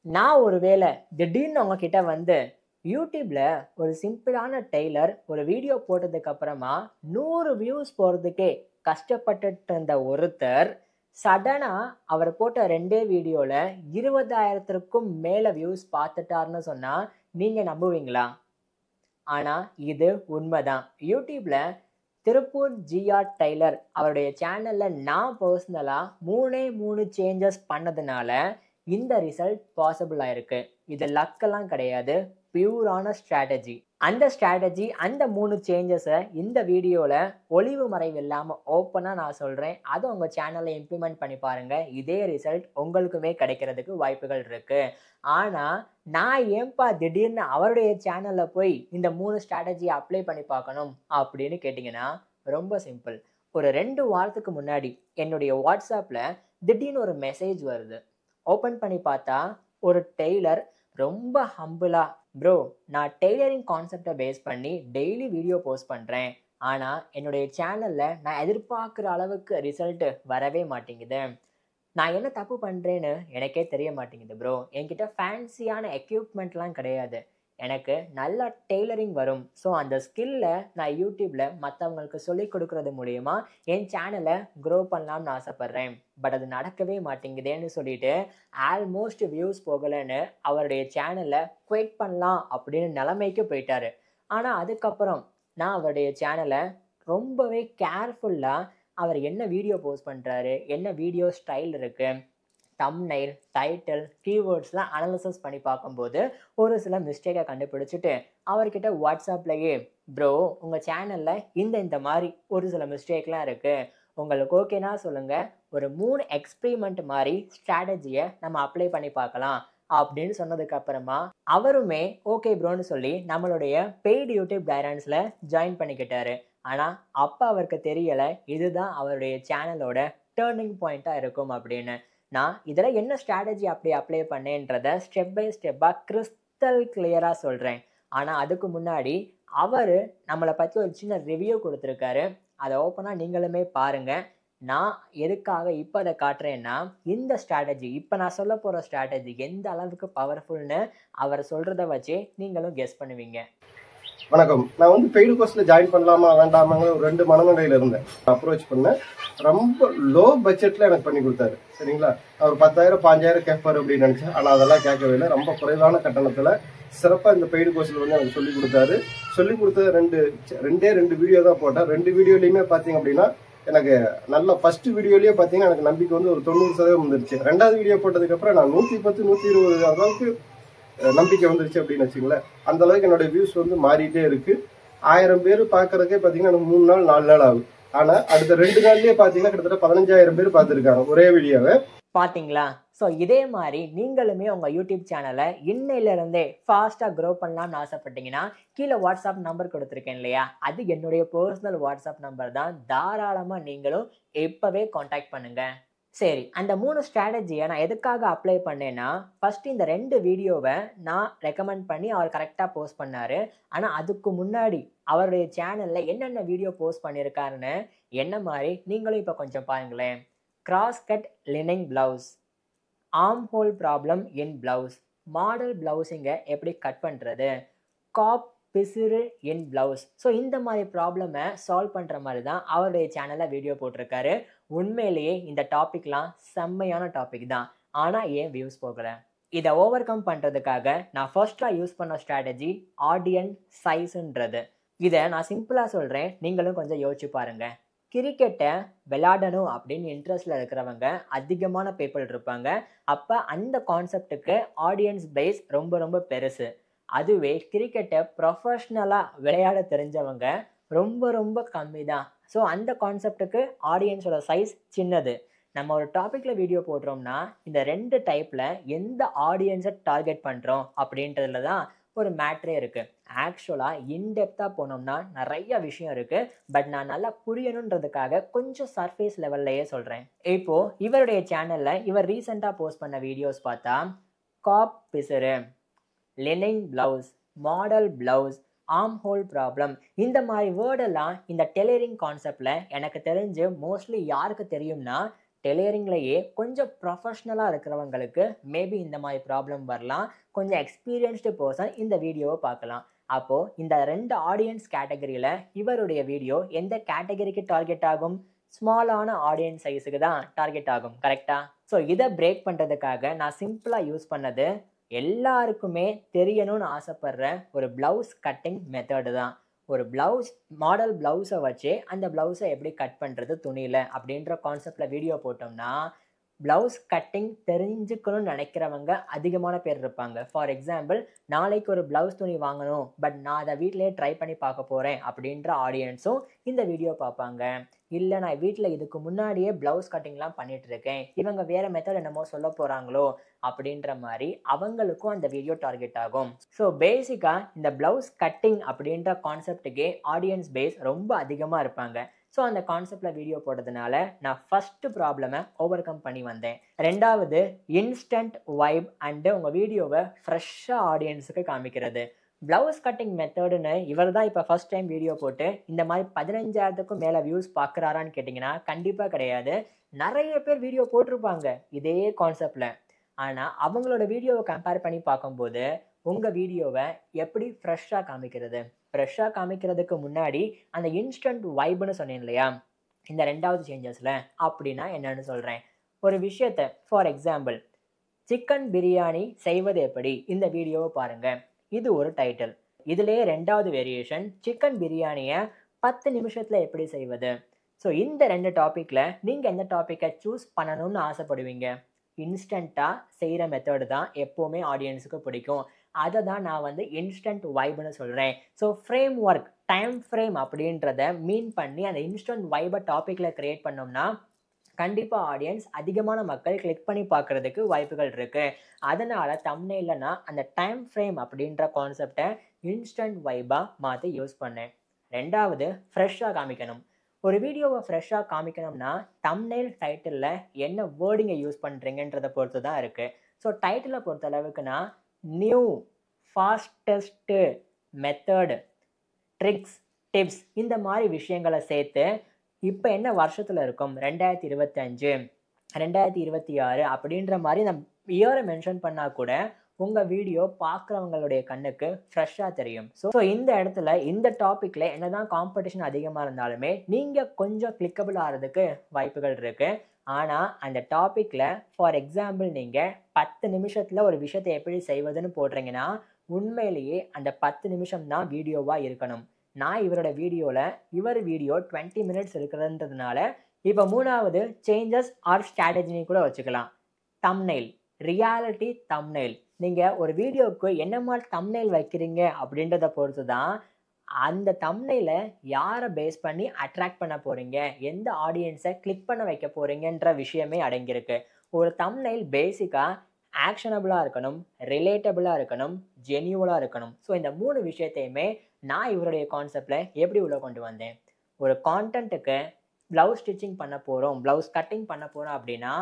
நான் ஒருவேளை திடீர்னு உங்ககிட்ட வந்து யூடியூப்ல ஒரு சிம்பிளான டெய்லர் ஒரு வீடியோ போட்டதுக்கு அப்புறமா 100 வியூஸ் போறதுக்கே கஷ்டப்பட்டுட்டு இருந்த ஒருத்தர் சடனா அவர் போட்ட ரெண்டே வீடியோல 20,000த்திற்கும் மேல வியூஸ் பார்த்துட்டாருன்னு சொன்னா நீங்க நம்புவீங்களா? ஆனா இது உண்மைதான். யூடியூப்ல திருப்பூர் ஜிஆர் டெய்லர் அவருடைய சேனல்ல நான் பர்சனலா 3 சேஞ்சஸ் பண்ணதுனால இந்த ரிசல்ட் பாசிபிள் ஆயிருக்கு. இது லக்கெல்லாம் கிடையாது. பியூரான ஸ்ட்ராட்டஜி. அந்த ஸ்ட்ராட்டஜி அந்த 3 சேஞ்சஸை இந்த வீடியோல ஒளிவு மறைவு இல்லாம ஓப்பனா நான் சொல்றேன். அதை உங்க சேனல்ல இம்ப்ளிமெண்ட் பண்ணி பாருங்க. இதே ரிசல்ட் உங்களுக்குமே கிடைக்கிறதுக்கு வாய்ப்புகள் இருக்கு. ஆனா நான் ஏன்பா திடீர்னு அவருடைய சேனல்ல போய் இந்த 3 ஸ்ட்ராட்டஜியை அப்ளை பண்ணி பார்க்கணும் அப்படின்னு கேட்டிங்கன்னா ரொம்ப சிம்பிள். ஒரு 2 வாரத்துக்கு முன்னாடி என்னுடைய வாட்ஸ்அப்ல திடீர்னு ஒரு மெசேஜ் வருது. ஓப்பன் பண்ணி பார்த்தா ஒரு டெய்லர் ரொம்ப ஹம்பிளா, ப்ரோ நான் டெய்லரிங் கான்செப்டை பேஸ் பண்ணி டெய்லி வீடியோ போஸ்ட் பண்ணுறேன். ஆனால் என்னுடைய சேனலில் நான் எதிர்பார்க்குற அளவுக்கு ரிசல்ட் வரவே மாட்டேங்குது. நான் என்ன தப்பு பண்ணுறேன்னு எனக்கே தெரிய மாட்டேங்குது ப்ரோ. என்கிட்ட ஃபேன்சியான எக்யூப்மெண்ட்லாம் கிடையாது. எனக்கு நல்லா டெய்லரிங் வரும். ஸோ அந்த ஸ்கில்லை நான் யூடியூப்பில் மற்றவங்களுக்கு சொல்லிக் கொடுக்கறது மூலயமா என் சேனலை க்ரோ பண்ணலாம்னு ஆசைப்பட்றேன். பட் அது நடக்கவே மாட்டேங்குதேன்னு சொல்லிட்டு ஆல்மோஸ்ட் வியூஸ் போகலைன்னு அவருடைய சேனலை குவைட் பண்ணலாம் அப்படின்னு நிலைமைக்கு போயிட்டாரு. ஆனால் அதுக்கப்புறம் நான் அவருடைய சேனலை ரொம்பவே கேர்ஃபுல்லாக அவர் என்ன வீடியோ போஸ்ட் பண்ணுறாரு, என்ன வீடியோ ஸ்டைல் இருக்குது, தம்ப்நெயில், டைட்டில், கீவேர்ட்ஸ்லாம் அனலிசிஸ் பண்ணி பார்க்கும்போது ஒரு சில மிஸ்டேக்கை கண்டுபிடிச்சிட்டு அவர்கிட்ட வாட்ஸ்அப்லேயே, ப்ரோ உங்கள் சேனலில் இந்த மாதிரி ஒரு சில மிஸ்டேக்லாம் இருக்குது, உங்களுக்கு ஓகேனா சொல்லுங்கள், ஒரு 3 எக்ஸ்பிரிமெண்ட் மாதிரி ஸ்ட்ராட்டஜியை நம்ம அப்ளை பண்ணி பார்க்கலாம் அப்படின்னு சொன்னதுக்கு அப்புறமா அவருமே ஓகே ப்ரோன்னு சொல்லி நம்மளுடைய பெய்டு யூடியூப் கைடன்ஸில் ஜாயின் பண்ணிக்கிட்டாரு. ஆனால் அப்போ அவருக்கு தெரியலை இதுதான் அவருடைய சேனலோட டேர்னிங் பாயிண்ட்டாக இருக்கும் அப்படின்னு. நான் இதில் என்ன ஸ்ட்ராட்டஜி அப்படி அப்ளை பண்ணேன்றதை ஸ்டெப் பை ஸ்டெப்பாக கிறிஸ்டல் கிளியராக சொல்கிறேன். ஆனால் அதுக்கு முன்னாடி அவர் நம்மளை பற்றி ஒரு சின்ன ரிவ்யூ கொடுத்துருக்காரு. அதை ஓப்பனாக நீங்களுமே பாருங்கள். நான் எதுக்காக இப்போ அதை காட்டுறேன்னா இந்த ஸ்ட்ராட்டஜி, இப்போ நான் சொல்ல போகிற ஸ்ட்ராட்டஜி எந்த அளவுக்கு பவர்ஃபுல்னு அவர் சொல்கிறத வச்சு நீங்களும் கெஸ் பண்ணுவீங்க. வணக்கம். நான் வந்து பெய்டு கோர்ஸ்ல ஜாயின் பண்ணலாமா வேண்டாமாங்கிற ஒரு 2 மனநிலையில இருந்தேன். அப்ரோச் பண்ணேன். ரொம்ப லோ பட்ஜெட்ல எனக்கு பண்ணி கொடுத்தாரு. சரிங்களா? அவர் 10,000 5,000 கேட்பாரு அப்படின்னு நினைச்சேன். ஆனா அதெல்லாம் கேட்கவே இல்லை. ரொம்ப குறைவான கட்டணத்துல சிறப்பா இந்த பெய்டு கோர்ஸ்ல வந்து எனக்கு சொல்லி கொடுத்தாரு. சொல்லி கொடுத்தது ரெண்டே 2 வீடியோ தான் போட்டேன். 2 வீடியோலயுமே பாத்தீங்க அப்படின்னா எனக்கு நல்ல ஃபர்ஸ்ட் வீடியோலயே பாத்தீங்கன்னா எனக்கு நம்பிக்கை வந்து ஒரு 90% வந்துருச்சு. 2வது வீடியோ போட்டதுக்கு அப்புறம் நான் 110 120 அளவுக்கு நம்பிக்கை வந்துருச்சு அப்படின்னு வச்சுங்களேன். அந்த அளவுக்கு என்னோட வியூஸ் வந்து மாறிட்டே இருக்கு. 1000 பேர் பாக்குறதுக்கே பாத்தீங்கன்னா எனக்கு 3 நாள் 4 நாள் ஆகும். ஆனா அடுத்த 2 நாள்லயே பாத்தீங்கன்னா கிட்டத்தட்ட 15,000 பேர் பார்த்திருக்காங்க ஒரே வீடியோவை. பாத்தீங்களா? ஸோ இதே மாதிரி நீங்களுமே உங்க யூடியூப் சேனலை இன்னையில இருந்தே ஃபாஸ்டா க்ரோ பண்ணலாம்னு ஆசைப்பட்டீங்கன்னா கீழே வாட்ஸ்அப் நம்பர் கொடுத்துருக்கேன் இல்லையா, அது என்னுடைய பர்சனல் வாட்ஸ்அப் நம்பர் தான். தாராளமா நீங்களும் இப்பவே காண்டாக்ட் பண்ணுங்க. சரி, அந்த 3 ஸ்ட்ராட்டஜியை நான் எதுக்காக அப்ளை பண்ணேன்னா, ஃபர்ஸ்ட் இந்த 2 வீடியோவை நான் ரெக்கமெண்ட் பண்ணி அவர் கரெக்டாக போஸ்ட் பண்ணாரு. ஆனால் அதுக்கு முன்னாடி அவருடைய சேனலில் என்னென்ன வீடியோ போஸ்ட் பண்ணியிருக்காருன்னு என்ன மாதிரி நீங்களும் இப்போ கொஞ்சம் பாருங்களேன். Cross cut lining blouse, arm hole problem in blouse, model பிளவுஸிங்கை எப்படி கட் பண்ணுறது, காப் பிசிறு இன் பிளவுஸ். ஸோ இந்த மாதிரி ப்ராப்ளமை சால்வ் பண்ணுற மாதிரி தான் அவருடைய சேனலில் வீடியோ போட்டிருக்காரு. உண்மையிலேயே இந்த டாபிக்லாம் செம்மையான டாபிக் தான். ஆனால் ஏன் வியூஸ் போகலை? இதை ஓவர் கம் பண்ணுறதுக்காக நான் ஃபர்ஸ்ட்டாக யூஸ் பண்ண ஸ்ட்ராட்டஜி ஆடியன்ஸ் சைஸுன்றது. இதை நான் சிம்பிளாக சொல்கிறேன், நீங்களும் கொஞ்சம் யோசிச்சு பாருங்கள். கிரிக்கெட்டை விளையாடணும் அப்படின்னு இன்ட்ரெஸ்டில் இருக்கிறவங்க அதிகமான பீப்புள் இருப்பாங்க. அப்போ அந்த கான்செப்டுக்கு ஆடியன்ஸ் பேஸ் ரொம்ப ரொம்ப பெருசு. அதுவே கிரிக்கெட்டை ப்ரொஃபஷ்னலாக விளையாட தெரிஞ்சவங்க ரொம்ப ரொம்ப கம்மி தான். ஸோ அந்த கான்செப்டுக்கு ஆடியன்ஸோட சைஸ் சின்னது. நம்ம ஒரு டாப்பிக்கில் வீடியோ போடுறோம்னா இந்த 2 டைப்பில் எந்த ஆடியன்ஸை டார்கெட் பண்ணுறோம் அப்படின்றதுல தான் ஒரு மேட்ரே இருக்குது. ஆக்சுவலாக இன்டெப்த்தாக போனோம்னா நிறைய விஷயம் இருக்குது. பட் நான் நல்லா புரியணுன்றதுக்காக கொஞ்சம் சர்ஃபேஸ் லெவல்லையே சொல்கிறேன். இப்போது இவருடைய சேனலில் இவர் ரீசெண்டாக போஸ்ட் பண்ண வீடியோஸ் பார்த்தா காப் பிசரு, lining blouse, model blouse, arm hole problem, இந்த மாதிரி வேர்டெல்லாம் இந்த டெய்லரிங் கான்செப்டில் எனக்கு தெரிஞ்சு மோஸ்ட்லி யாருக்கு தெரியும்னா டெய்லரிங்லேயே கொஞ்சம் ப்ரொஃபஷ்னலாக இருக்கிறவங்களுக்கு மேபி இந்த மாதிரி ப்ராப்ளம் வரலாம். கொஞ்சம் எக்ஸ்பீரியன்ஸ்டு பர்சன் இந்த வீடியோவை பார்க்கலாம். அப்போது இந்த 2 ஆடியன்ஸ் கேட்டகரியில் இவருடைய வீடியோ எந்த கேட்டகரிக்கு டார்கெட் ஆகும்? ஸ்மாலான ஆடியன்ஸ் சைஸுக்கு தான் டார்கெட் ஆகும். கரெக்டாக? ஸோ இதை பிரேக் பண்ணுறதுக்காக நான் சிம்பிளாக யூஸ் பண்ணது எல்லாருக்குமே தெரியணும்னு ஆசைப்படுற ஒரு ப்ளவுஸ் கட்டிங் மெத்தடு தான். ஒரு ப்ளவுஸ் மாடல் ப்ளவுஸை வச்சு அந்த ப்ளவுஸை எப்படி கட் பண்ணுறது துணியில் அப்படின்ற கான்செப்டில் வீடியோ போட்டோம்னா ப்ளவுஸ் கட்டிங் தெரிஞ்சுக்கணும்னு நினைக்கிறவங்க அதிகமான பேர் இருப்பாங்க. ஃபார் எக்ஸாம்பிள், நாளைக்கு ஒரு ப்ளவுஸ் துணி வாங்கணும், பட் நான் அதை வீட்டிலேயே ட்ரை பண்ணி பார்க்க போகிறேன் அப்படின்ற ஆடியன்ஸும் இந்த வீடியோ பார்ப்பாங்க. இல்லை, நான் வீட்டில் இதுக்கு முன்னாடியே ப்ளவுஸ் கட்டிங்லாம் பண்ணிட்டு இருக்கேன், இவங்க வேறு மெத்தட் என்னமோ சொல்ல போகிறாங்களோ அப்படின்ற மாதிரி அவங்களுக்கும் அந்த வீடியோ டார்கெட் ஆகும். ஸோ பேசிக்காக இந்த ப்ளவுஸ் கட்டிங் அப்படின்ற கான்செப்டுக்கே ஆடியன்ஸ் பேஸ் ரொம்ப அதிகமாக இருப்பாங்க. ஸோ அந்த கான்செப்டில் வீடியோ போட்டதுனால நான் ஃபஸ்ட்டு ப்ராப்ளமை ஓவர் கம் பண்ணி வந்தேன். ரெண்டாவது, இன்ஸ்டன்ட் வைப் அண்டு உங்கள் வீடியோவை ஃப்ரெஷ்ஷாக ஆடியன்ஸுக்கு காமிக்கிறது. ப்ளவுஸ் கட்டிங் மெத்தடுன்னு இவர் தான் இப்போ ஃபஸ்ட் டைம் வீடியோ போட்டு இந்த மாதிரி 15,000க்கும் மேலே வியூஸ் பார்க்குறாரான்னு கேட்டிங்கன்னா கண்டிப்பாக கிடையாது. நிறைய பேர் வீடியோ போட்டிருப்பாங்க இதே கான்செப்டில். ஆனால் அவங்களோட வீடியோவை கம்பேர் பண்ணி பார்க்கும்போது உங்கள் வீடியோவை எப்படி ஃப்ரெஷ்ஷாக காமிக்கிறது? ஃப்ரெஷ்ஷாக காமிக்கிறதுக்கு முன்னாடி அந்த இன்ஸ்டன்ட் வைப்னு சொன்னேன் இல்லையா, இந்த 2வது சேஞ்சஸில் அப்படின்னா என்னன்னு சொல்கிறேன். ஒரு விஷயத்தை ஃபார் எக்ஸாம்பிள், சிக்கன் பிரியாணி செய்வது எப்படி, இந்த வீடியோவை பாருங்கள். இது ஒரு டைட்டில். இதுலேயே 2வது வேரியேஷன், சிக்கன் பிரியாணியை 10 நிமிஷத்தில் எப்படி செய்வது. ஸோ இந்த 2 டாப்பிக்கில் நீங்கள் எந்த டாப்பிக்கை சூஸ் பண்ணணும்னு ஆசைப்படுவீங்க? இன்ஸ்டண்ட்டாக செய்கிற மெத்தடு தான் எப்போவுமே ஆடியன்ஸுக்கு பிடிக்கும். அதை தான் நான் வந்து இன்ஸ்டன்ட் வைப்னு சொல்கிறேன். So frame work, time frame அப்படின்றத மீன் பண்ணி அந்த இன்ஸ்டன்ட் வைபை டாப்பிக்கில் க்ரியேட் பண்ணோம்னா கண்டிப்பாக ஆடியன்ஸ் அதிகமான மக்கள் கிளிக் பண்ணி பார்க்குறதுக்கு வாய்ப்புகள் இருக்குது. அதனால் தம்ப்நெயில்ல நான் அந்த டைம் ஃப்ரேம் அப்படின்ற கான்செப்டை இன்ஸ்டன்ட் வைபாக மாற்றி யூஸ் பண்ணேன். ரெண்டாவது, ஃப்ரெஷ்ஷாக காமிக்கணும். ஒரு வீடியோவை ஃப்ரெஷ்ஷாக காமிக்கணும்னா தம்ப்நெயில் டைட்டிலில் என்ன வேர்டிங்கை யூஸ் பண்ணுறீங்கன்றதை பொறுத்து தான் இருக்குது. ஸோ டைட்டிலை பொறுத்த அளவுக்குனா new, fastest, method, tricks, tips இந்த மாதிரி விஷயங்களை சேர்த்து இப்போ என்ன வருஷத்தில் இருக்கும், 2025, 2026 அப்படின்ற மாதிரி நம்ம இயரை மென்ஷன் பண்ணால் கூட உங்கள் வீடியோ பார்க்குறவங்களுடைய கண்ணுக்கு ஃப்ரெஷ்ஷாக தெரியும். ஸோ இந்த இடத்துல இந்த டாப்பிக்கில் என்ன தான் காம்படிஷன் அதிகமாக இருந்தாலுமே நீங்கள் கொஞ்சம் கிளிக்கபிள் ஆகிறதுக்கு வாய்ப்புகள் இருக்குது. ஆனால் அந்த டாப்பிக்கில் ஃபார் எக்ஸாம்பிள் நீங்கள் 10 நிமிஷத்தில் ஒரு விஷயத்தை எப்படி செய்வதுன்னு போடுறீங்கன்னா உண்மையிலேயே அந்த 10 நிமிஷம் தான் வீடியோவாக இருக்கணும். நான் இவரோட வீடியோவில் இவர் வீடியோ 20 மினிட்ஸ் இருக்கிறதுன்றதுனால இப்போ 3வது சேஞ்சஸ் ஆர் ஸ்ட்ராட்டஜினி கூட வச்சுக்கலாம். Thumbnail, reality thumbnail. நீங்கள் ஒரு வீடியோவுக்கு என்ன மாதிரி தம்ப்நெயில் வைக்கிறீங்க அப்படின்றத பொறுத்து தான் அந்த தம்ப்நெயிலை யாரை பேஸ் பண்ணி அட்ராக்ட் பண்ண போகிறீங்க, எந்த ஆடியன்ஸை கிளிக் பண்ண வைக்க போகிறீங்கன்ற விஷயமே அடங்கியிருக்கு. ஒரு தம்ப்நெயில் பேசிக்காக ஆக்ஷனபிளாக இருக்கணும், ரிலேட்டபிளாக இருக்கணும், ஜென்யூவலாக இருக்கணும். ஸோ இந்த 3 விஷயத்தையுமே நான் இவருடைய கான்செப்டில் எப்படி உள்ள கொண்டு வந்தேன். ஒரு கான்டென்ட்டுக்கு ப்ளவுஸ் ஸ்டிச்சிங் பண்ண போகிறோம், ப்ளவுஸ் கட்டிங் பண்ண போகிறோம் அப்படின்னா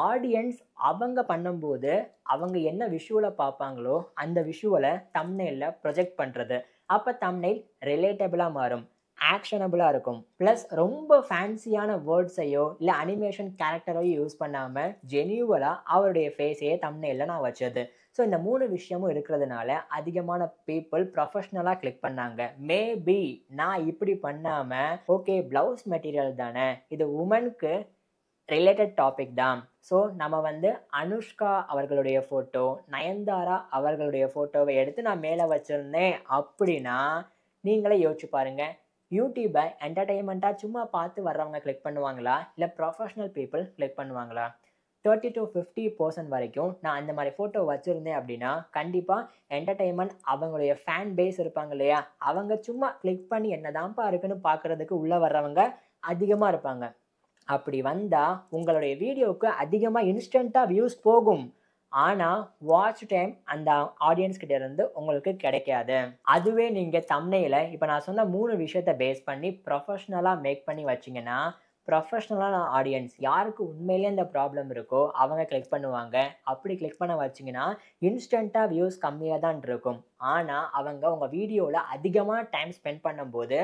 ஆடியன்ஸ் அவங்க பண்ணும்போது அவங்க என்ன விஷுவலை பார்ப்பாங்களோ அந்த விஷுவலை தம்ப்நெயிலில் ப்ரொஜெக்ட் பண்ணுறது. அப்போ தம்ப்நெயில் ரிலேட்டபிளாக மாறும், ஆக்ஷனபிளாக இருக்கும். ப்ளஸ் ரொம்ப ஃபேன்சியான வேர்ட்ஸையோ இல்லை அனிமேஷன் கேரக்டரையோ யூஸ் பண்ணாமல் ஜென்யூவலாக அவருடைய ஃபேஸையே தம்ப்நெயிலில் நான் வச்சது. ஸோ இந்த 3 விஷயமும் இருக்கிறதுனால அதிகமான பீப்புள் ப்ரொஃபஷ்னலாக கிளிக் பண்ணாங்க. மேபி நான் இப்படி பண்ணாமல் ஓகே ப்ளவுஸ் மெட்டீரியல் தானே, இது உமனுக்கு ரிலேட்டட் டாபிக் தான், ஸோ நம்ம வந்து அனுஷ்கா அவர்களுடைய ஃபோட்டோ, நயன்தாரா அவர்களுடைய ஃபோட்டோவை எடுத்து நான் மேலே வச்சுருந்தேன் அப்படின்னா நீங்களே யோசிச்சு பாருங்கள், யூடியூப்பை என்டர்டெயின்மெண்ட்டாக சும்மா பார்த்து வர்றவங்க கிளிக் பண்ணுவாங்களா, இல்லை ப்ரொஃபஷ்னல் பீப்புள் கிளிக் பண்ணுவாங்களா? 30 to 50% வரைக்கும் நான் அந்த மாதிரி ஃபோட்டோ வச்சுருந்தேன் அப்படின்னா கண்டிப்பாக என்டர்டெயின்மெண்ட் அவங்களுடைய ஃபேன் பேஸ் இருப்பாங்க இல்லையா, அவங்க சும்மா கிளிக் பண்ணி என்ன தான்ப்பா இருக்குன்னு பார்க்குறதுக்கு உள்ளே வர்றவங்க அதிகமாக இருப்பாங்க. அப்படி வந்தால் உங்களுடைய வீடியோவுக்கு அதிகமாக இன்ஸ்டண்ட்டாக வியூஸ் போகும், ஆனால் வாட்ச் டைம் அந்த ஆடியன்ஸ் கிட்ட இருந்து உங்களுக்கு கிடைக்காது. அதுவே நீங்கள் தம்ப்நெயிலை இப்போ நான் சொன்ன 3 விஷயத்தை பேஸ் பண்ணி ப்ரொஃபஷ்னலாக மேக் பண்ணி வச்சிங்கன்னா ப்ரொஃபஷ்னலான ஆடியன்ஸ் யாருக்கு உண்மையிலே இந்த ப்ராப்ளம் இருக்கோ அவங்க கிளிக் பண்ணுவாங்க. அப்படி கிளிக் பண்ண வச்சிங்கன்னா இன்ஸ்டண்ட்டாக வியூஸ் கம்மியாக தான் இருக்கும், ஆனால் அவங்க உங்கள் வீடியோவில் அதிகமாக டைம் ஸ்பெண்ட் பண்ணும்போது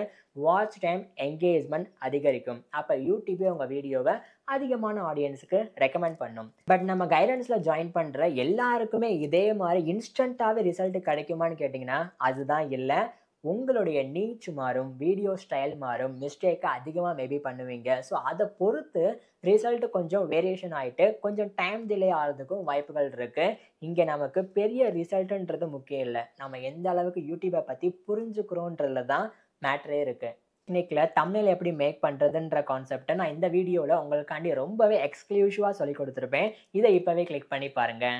வாட்ச் டைம், என்கேஜ்மெண்ட் அதிகரிக்கும். அப்போ யூடியூபே உங்கள் வீடியோவை அதிகமான ஆடியன்ஸுக்கு ரெக்கமெண்ட் பண்ணும். பட் நம்ம கைடன்ஸில் ஜாயின் பண்ணுற எல்லாருக்குமே இதே மாதிரி இன்ஸ்டண்ட்டாகவே ரிசல்ட் கிடைக்குமான்னு கேட்டிங்கன்னா அதுதான் இல்லை. உங்களுடைய நீச் மாறும், வீடியோ ஸ்டைல் மாறும், மிஸ்டேக்கை அதிகமாக மேபி பண்ணுவீங்க. ஸோ அதை பொறுத்து ரிசல்ட் கொஞ்சம் வேரியேஷன் ஆகிட்டு கொஞ்சம் டைம் டிலே ஆகிறதுக்கும் வாய்ப்புகள் இருக்குது. இங்கே நமக்கு பெரிய ரிசல்ட்டுன்றது முக்கியம் இல்லை, நம்ம எந்த அளவுக்கு யூடியூப்பை பற்றி புரிஞ்சுக்கிறோன்றதுல தான் மேட்ரே இருக்குது. இன்னைக்குல தம்ப்நெயில் எப்படி மேக் பண்ணுறதுன்ற கான்செப்டை நான் இந்த வீடியோவில் உங்களுக்காண்டி ரொம்பவே எக்ஸ்க்ளூசிவாக சொல்லி கொடுத்துருப்பேன். இதை இப்போவே கிளிக் பண்ணி பாருங்கள்.